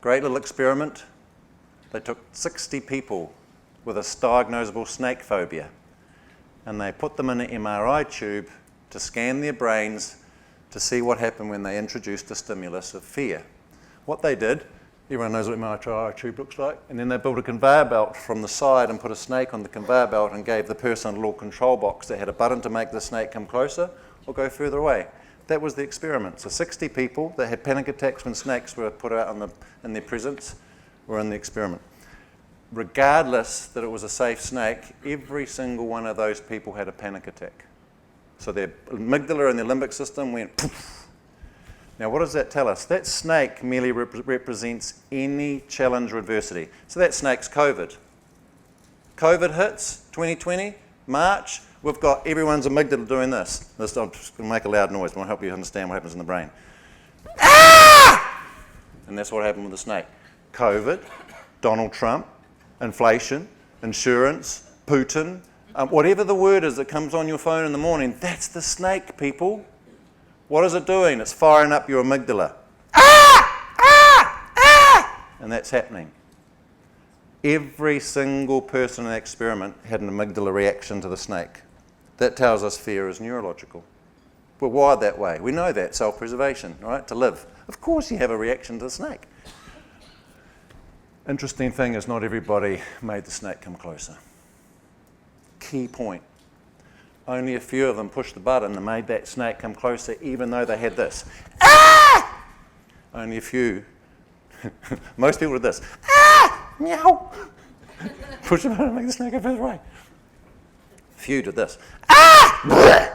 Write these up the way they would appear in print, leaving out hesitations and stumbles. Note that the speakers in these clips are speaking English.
Great little experiment. They took 60 people with a diagnosable snake phobia, and they put them in an MRI tube to scan their brains to see what happened when they introduced a stimulus of fear. What they did, everyone knows what an MRI tube looks like, and then they built a conveyor belt from the side and put a snake on the conveyor belt and gave the person a little control box that had a button to make the snake come closer or go further away. That was the experiment. So 60 people that had panic attacks when snakes were put out in their presence were in the experiment. Regardless that it was a safe snake, every single one of those people had a panic attack. So their amygdala and their limbic system went poof. Now what does that tell us? That snake merely represents any challenge or adversity. So that snake's COVID. COVID hits, 2020, March, we've got everyone's amygdala doing this. I'm just going to make a loud noise, but I'll help you understand what happens in the brain. Ah! And that's what happened with the snake. COVID, Donald Trump, inflation, insurance, Putin, whatever the word is that comes on your phone in the morning, that's the snake, people. What is it doing? It's firing up your amygdala. Ah! Ah! Ah! And that's happening. Every single person in the experiment had an amygdala reaction to the snake. That tells us fear is neurological. We're wired that way. We know that, self-preservation, right? To live. Of course you have a reaction to the snake. Interesting thing is not everybody made the snake come closer. Key point. Only a few of them pushed the button and made that snake come closer even though they had this. Ah! Only a few. Most people did this. Ah! Meow! Push the button and make the snake go further away. Few did this. Ah!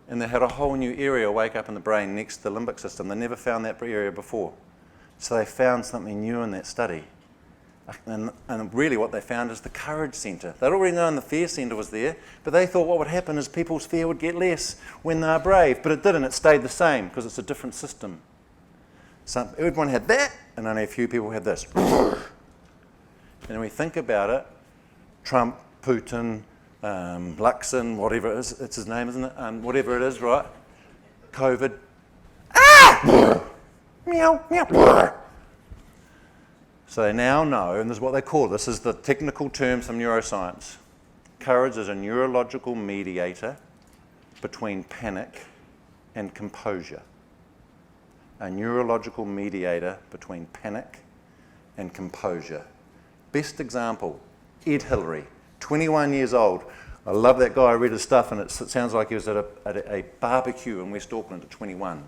And they had a whole new area wake up in the brain next to the limbic system. They never found that area before. So they found something new in that study. And really what they found is the courage centre. They'd already known the fear centre was there, but they thought what would happen is people's fear would get less when they're brave, but it didn't. It stayed the same because it's a different system. So everyone had that, and only a few people had this. And when we think about it, Trump, Putin, Luxon, whatever it is, it's his name, isn't it? Whatever it is, right? COVID. Ah! Meow, meow. So they now know, and this is what they call this is the technical term from neuroscience. Courage is a neurological mediator between panic and composure. A neurological mediator between panic and composure. Best example, Ed Hillary, 21 years old. I love that guy, I read his stuff, and it sounds like he was at a barbecue in West Auckland at 21.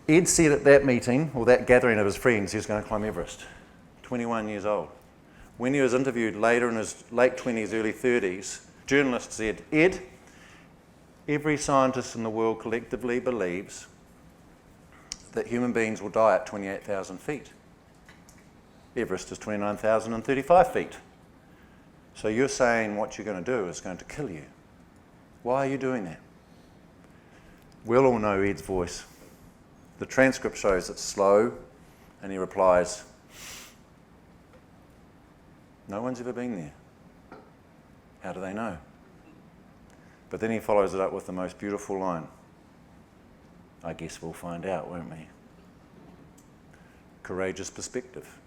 Ed said at that meeting, or that gathering of his friends, he was going to climb Everest. 21 years old. When he was interviewed later in his late 20s, early 30s, journalists said, Ed, every scientist in the world collectively believes that human beings will die at 28,000 feet. Everest is 29,035 feet. So you're saying what you're going to do is going to kill you. Why are you doing that? We'll all know Ed's voice. The transcript shows it's slow, and he replies, no one's ever been there. How do they know? But then he follows it up with the most beautiful line. I guess we'll find out, won't we? Courageous perspective.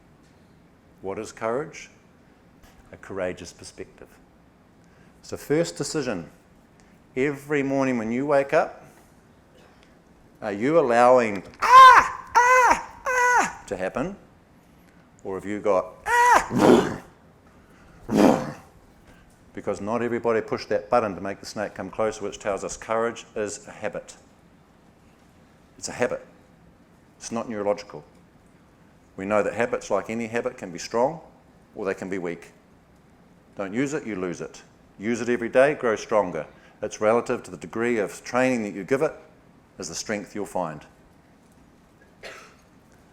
What is courage? A courageous perspective. So first decision, every morning when you wake up, are you allowing to happen? Or have you got because not everybody pushed that button to make the snake come closer, which tells us courage is a habit. It's a habit. It's not neurological. We know that habits, like any habit, can be strong or they can be weak. Don't use it, you lose it. Use it every day, grow stronger. It's relative to the degree of training that you give it, is the strength you'll find.